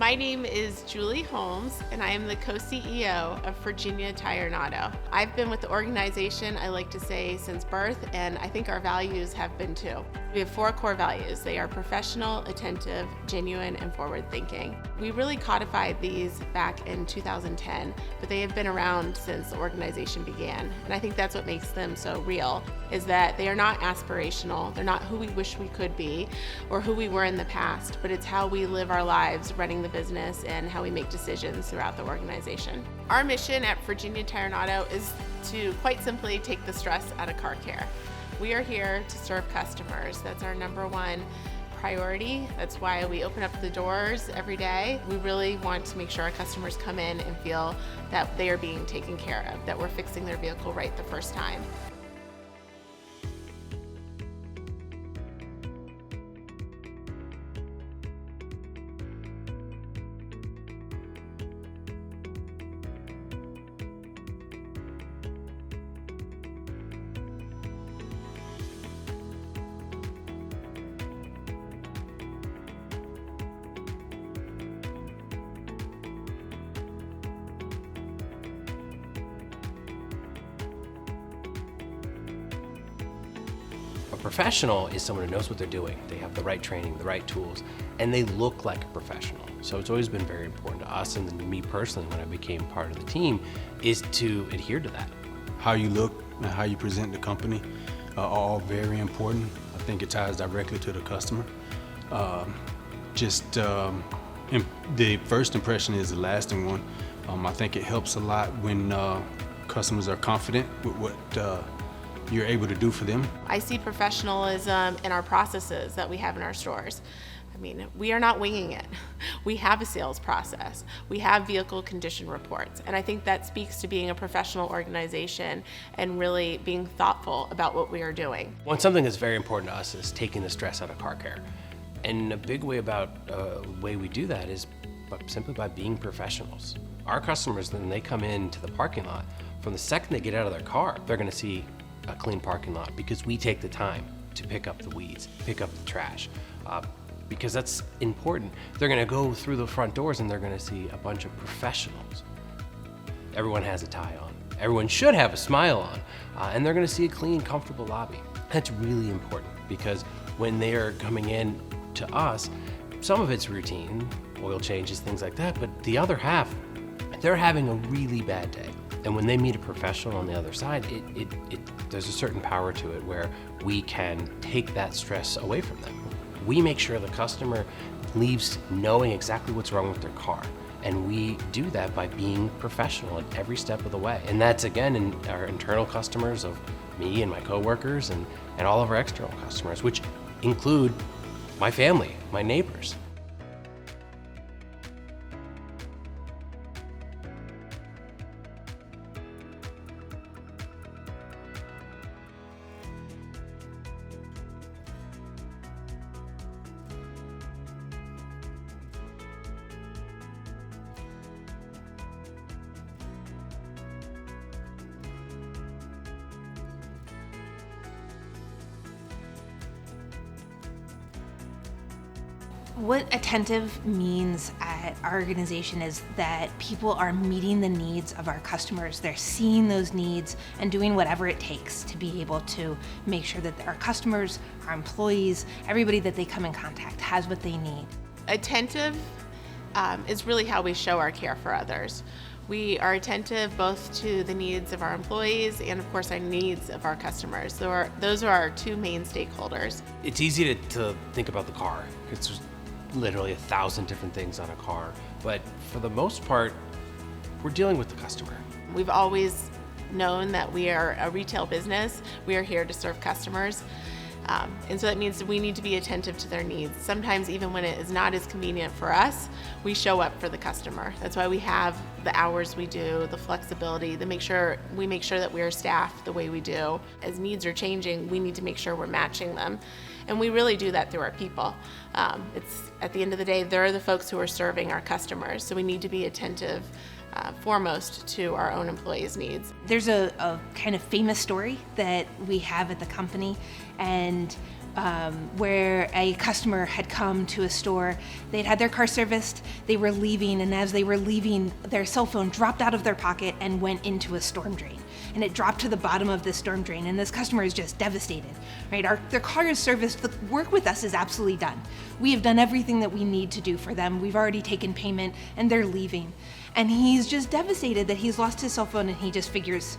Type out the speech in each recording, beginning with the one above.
My name is Julie Holmes, and I am the co-CEO of Virginia Tire and Auto. I've been with the organization, I like to say, since birth, and I think our values have been too. We have 4 core values. They are professional, attentive, genuine, and forward-thinking. We really codified these back in 2010, but they have been around since the organization began. And I think that's what makes them so real, is that they are not aspirational. They're not who we wish we could be or who we were in the past, but it's how we live our lives running the business and how we make decisions throughout the organization. Our mission at Virginia Tire and Auto is to quite simply take the stress out of car care. We are here to serve customers. That's our number one priority. That's why we open up the doors every day. We really want to make sure our customers come in and feel that they are being taken care of, that we're fixing their vehicle right the first time. A professional is someone who knows what they're doing. They have the right training, the right tools, and they look like a professional. So it's always been very important to us, and then me personally, when I became part of the team, is to adhere to that. How you look and how you present the company are all very important. I think it ties directly to the customer. The first impression is the lasting one. I think it helps a lot when customers are confident with what you're able to do for them. I see professionalism in our processes that we have in our stores. I mean, we are not winging it. We have a sales process. We have vehicle condition reports. And I think that speaks to being a professional organization and really being thoughtful about what we are doing. Something that's very important to us is taking the stress out of car care. And a big way way we do that is simply by being professionals. Our customers, when they come into the parking lot, from the second they get out of their car, they're gonna see a clean parking lot because we take the time to pick up the weeds, pick up the trash, because that's important. They're gonna go through the front doors and they're gonna see a bunch of professionals. Everyone has a tie on. Everyone should have a smile on, and they're gonna see a clean, comfortable lobby. That's really important because when they are coming in to us, some of it's routine, oil changes, things like that, but the other half, they're having a really bad day. And when they meet a professional on the other side, there's a certain power to it where we can take that stress away from them. We make sure the customer leaves knowing exactly what's wrong with their car. And we do that by being professional at every step of the way. And that's, again, in our internal customers of me and my coworkers and all of our external customers, which include my family, my neighbors. What attentive means at our organization is that people are meeting the needs of our customers. They're seeing those needs and doing whatever it takes to be able to make sure that our customers, our employees, everybody that they come in contact has what they need. Attentive is really how we show our care for others. We are attentive both to the needs of our employees and, of course, our needs of our customers. Those are our 2 main stakeholders. It's easy to think about the car. It's literally 1,000 different things on a car, but for the most part, we're dealing with the customer. We've always known that we are a retail business. We are here to serve customers. And so that means that we need to be attentive to their needs. Sometimes even when it is not as convenient for us, we show up for the customer. That's why we have the hours we do, the flexibility, we make sure that we are staffed the way we do. As needs are changing, we need to make sure we're matching them. And we really do that through our people. It's at the end of the day, they're the folks who are serving our customers. So we need to be attentive foremost to our own employees' needs. There's a kind of famous story that we have at the company, and where a customer had come to a store, they'd had their car serviced, they were leaving, and as they were leaving, their cell phone dropped out of their pocket and went into a storm drain. And it dropped to the bottom of this storm drain, and this customer is just devastated, right? Their car is serviced, the work with us is absolutely done. We have done everything that we need to do for them. We've already taken payment, and they're leaving. And he's just devastated that he's lost his cell phone, and he just figures,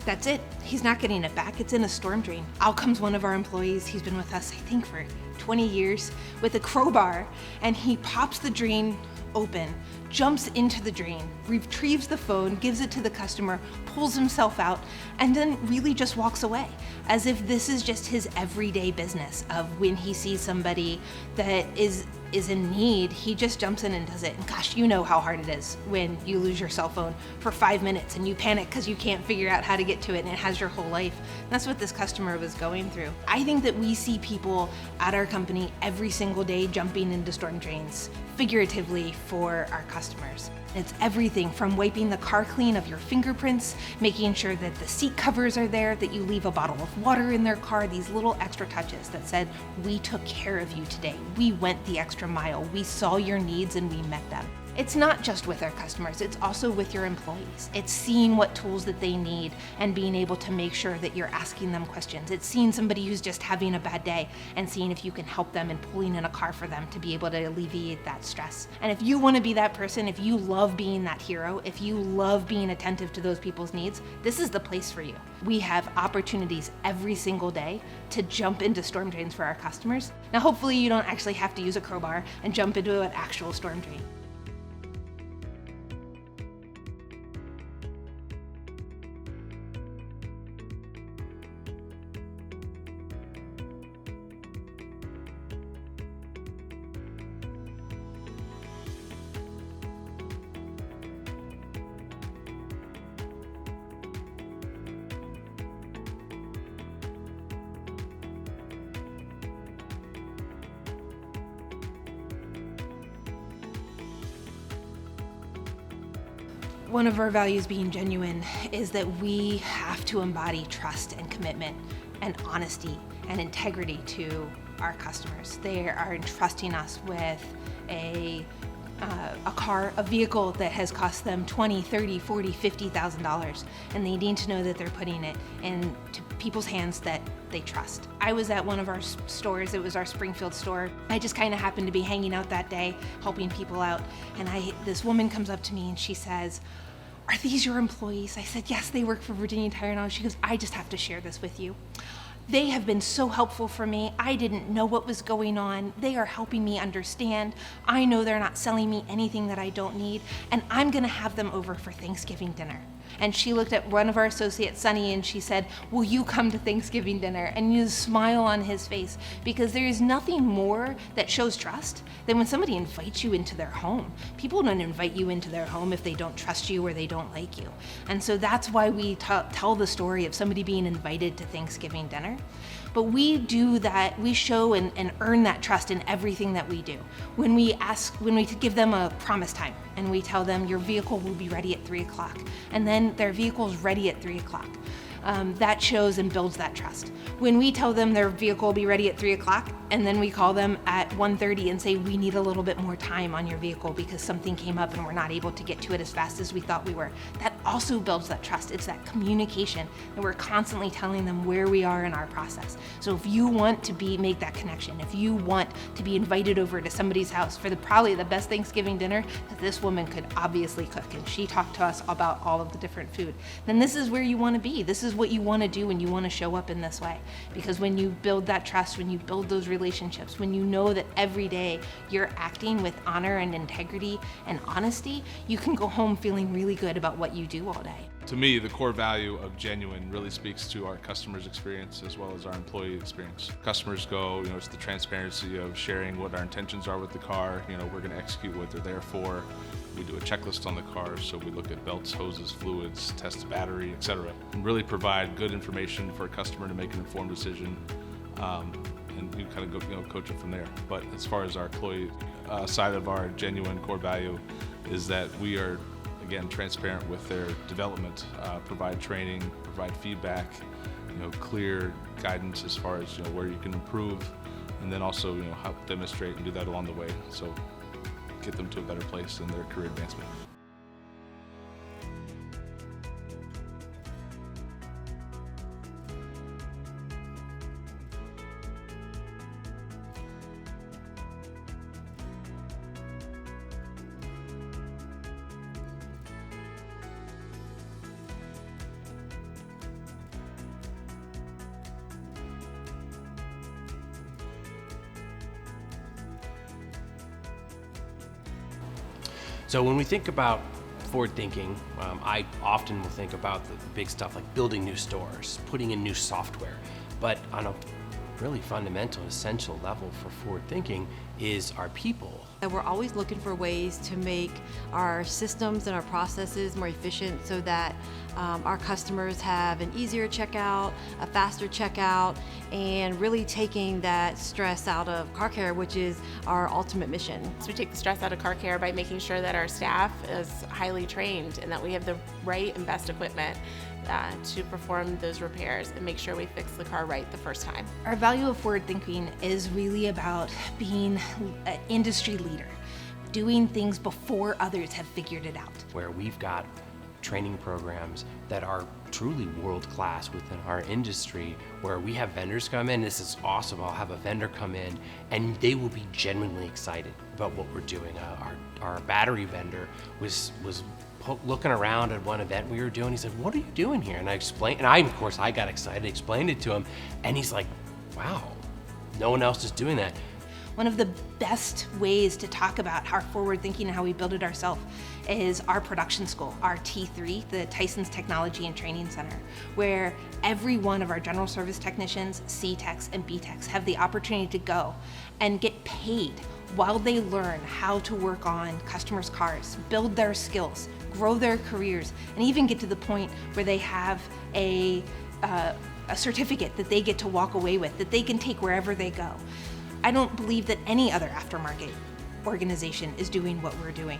that's it. He's not getting it back. It's in a storm drain. Out comes one of our employees. He's been with us, I think, for 20 years with a crowbar, and he pops the drain open, jumps into the drain, retrieves the phone, gives it to the customer, pulls himself out, and then really just walks away, as if this is just his everyday business of when he sees somebody that is in need, he just jumps in and does it. And gosh, you know how hard it is when you lose your cell phone for 5 minutes and you panic because you can't figure out how to get to it and it has your whole life. And that's what this customer was going through. I think that we see people at our company every single day jumping into storm drains, figuratively, for our customers. It's everything from wiping the car clean of your fingerprints, making sure that the seat covers are there, that you leave a bottle of water in their car, these little extra touches that said, we took care of you today. We went the extra mile. We saw your needs and we met them. It's not just with our customers, it's also with your employees. It's seeing what tools that they need and being able to make sure that you're asking them questions. It's seeing somebody who's just having a bad day and seeing if you can help them and pulling in a car for them to be able to alleviate that stress. And if you want to be that person, if you love being that hero, if you love being attentive to those people's needs, this is the place for you. We have opportunities every single day to jump into storm drains for our customers. Now, hopefully you don't actually have to use a crowbar and jump into an actual storm drain. One of our values, being genuine, is that we have to embody trust and commitment and honesty and integrity to our customers. They are entrusting us with a car, a vehicle that has cost them $20,000, $30,000, $40,000, $50,000, and they need to know that they're putting it into people's hands that they trust. I was at one of our stores, it was our Springfield store. I just kind of happened to be hanging out that day, helping people out, and this woman comes up to me and she says, "Are these your employees?" I said, "Yes, they work for Virginia Tire and Auto." She goes, "I just have to share this with you. They have been so helpful for me. I didn't know what was going on. They are helping me understand. I know they're not selling me anything that I don't need, and I'm gonna have them over for Thanksgiving dinner." And she looked at one of our associates, Sunny, and she said, "Will you come to Thanksgiving dinner?" And you smile on his face, because there is nothing more that shows trust than when somebody invites you into their home. People don't invite you into their home if they don't trust you or they don't like you. And so that's why we tell the story of somebody being invited to Thanksgiving dinner. But we do that, we show and earn that trust in everything that we do. When we give them a promise time and we tell them your vehicle will be ready at 3 o'clock, and then their vehicle's ready at 3 o'clock. That shows and builds that trust. When we tell them their vehicle will be ready at 3 o'clock, and then we call them at 1:30 and say, we need a little bit more time on your vehicle because something came up and we're not able to get to it as fast as we thought we were. That also builds that trust. It's that communication that we're constantly telling them where we are in our process. So if you want to make that connection, if you want to be invited over to somebody's house for probably the best Thanksgiving dinner that this woman could obviously cook, and she talked to us about all of the different food, then this is where you want to be. This is what you want to do when you want to show up in this way. Because when you build that trust, when you build those relationships, when you know that every day you're acting with honor and integrity and honesty, you can go home feeling really good about what you do all day. To me, the core value of genuine really speaks to our customers' experience as well as our employee experience. Customers go, it's the transparency of sharing what our intentions are with the car. We're going to execute what they're there for. We do a checklist on the car, so we look at belts, hoses, fluids, test the battery, etc. And really provide good information for a customer to make an informed decision, and you kind of go, coach it from there. But as far as our employee side of our genuine core value is that we are, again, transparent with their development, provide training, provide feedback, clear guidance as far as where you can improve, and then also help demonstrate and do that along the way. So get them to a better place in their career advancement. So when we think about forward thinking, I often will think about the big stuff like building new stores, putting in new software. But on a really fundamental, essential level for forward thinking is our people. And we're always looking for ways to make our systems and our processes more efficient so that our customers have an easier checkout, a faster checkout, and really taking that stress out of car care, which is our ultimate mission. So we take the stress out of car care by making sure that our staff is highly trained and that we have the right and best equipment to perform those repairs and make sure we fix the car right the first time. Our value of forward thinking is really about being an industry leader, doing things before others have figured it out. Where we've got training programs that are truly world-class within our industry, where we have vendors come in. This is awesome. I'll have a vendor come in and they will be genuinely excited about what we're doing. Our battery vendor was looking around at one event we were doing. He said, "What are you doing here?" And I explained, and of course I got excited, explained it to him, and he's like, "Wow, no one else is doing that." One of the best ways to talk about our forward thinking and how we build it ourselves is our production school, our T3, the Tyson's Technology and Training Center, where every one of our general service technicians, C-techs and B-techs have the opportunity to go and get paid while they learn how to work on customers' cars, build their skills, grow their careers, and even get to the point where they have a certificate that they get to walk away with, that they can take wherever they go. I don't believe that any other aftermarket organization is doing what we're doing.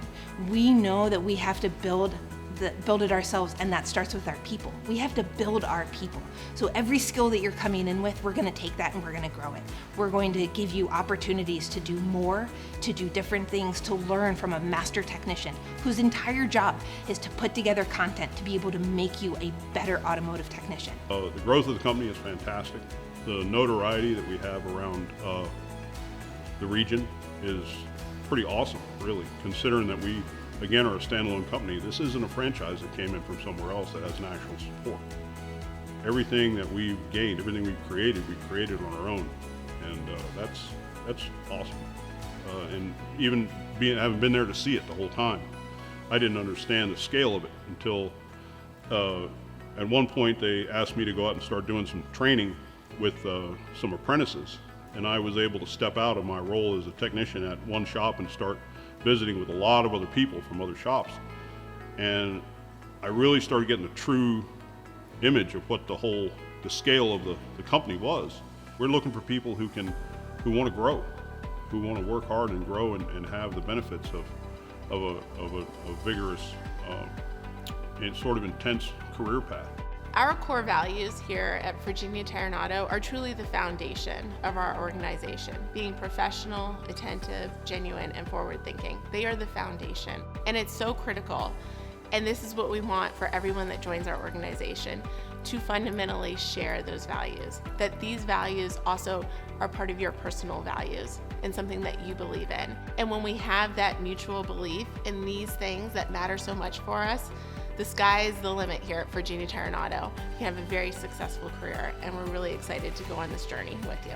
We know that we have to build it ourselves, and that starts with our people. We have to build our people. So every skill that you're coming in with, we're gonna take that and we're gonna grow it. We're going to give you opportunities to do more, to do different things, to learn from a master technician whose entire job is to put together content to be able to make you a better automotive technician. The growth of the company is fantastic. The notoriety that we have around the region is pretty awesome, really, considering that we, again, are a standalone company. This isn't a franchise that came in from somewhere else that has national support. Everything that we've gained, everything we've created on our own, and that's awesome. And even having been there to see it the whole time, I didn't understand the scale of it until at one point they asked me to go out and start doing some training with some apprentices, and I was able to step out of my role as a technician at one shop and start visiting with a lot of other people from other shops. And I really started getting a true image of what the scale of the company was. We're looking for people who want to grow, who want to work hard and grow and have the benefits of a vigorous and sort of intense career path. Our core values here at Virginia Tire and Auto are truly the foundation of our organization. Being professional, attentive, genuine, and forward-thinking. They are the foundation, and it's so critical. And this is what we want for everyone that joins our organization, to fundamentally share those values. That these values also are part of your personal values and something that you believe in. And when we have that mutual belief in these things that matter so much for us, the sky is the limit here at Virginia Tire and Auto. You can have a very successful career, and we're really excited to go on this journey with you.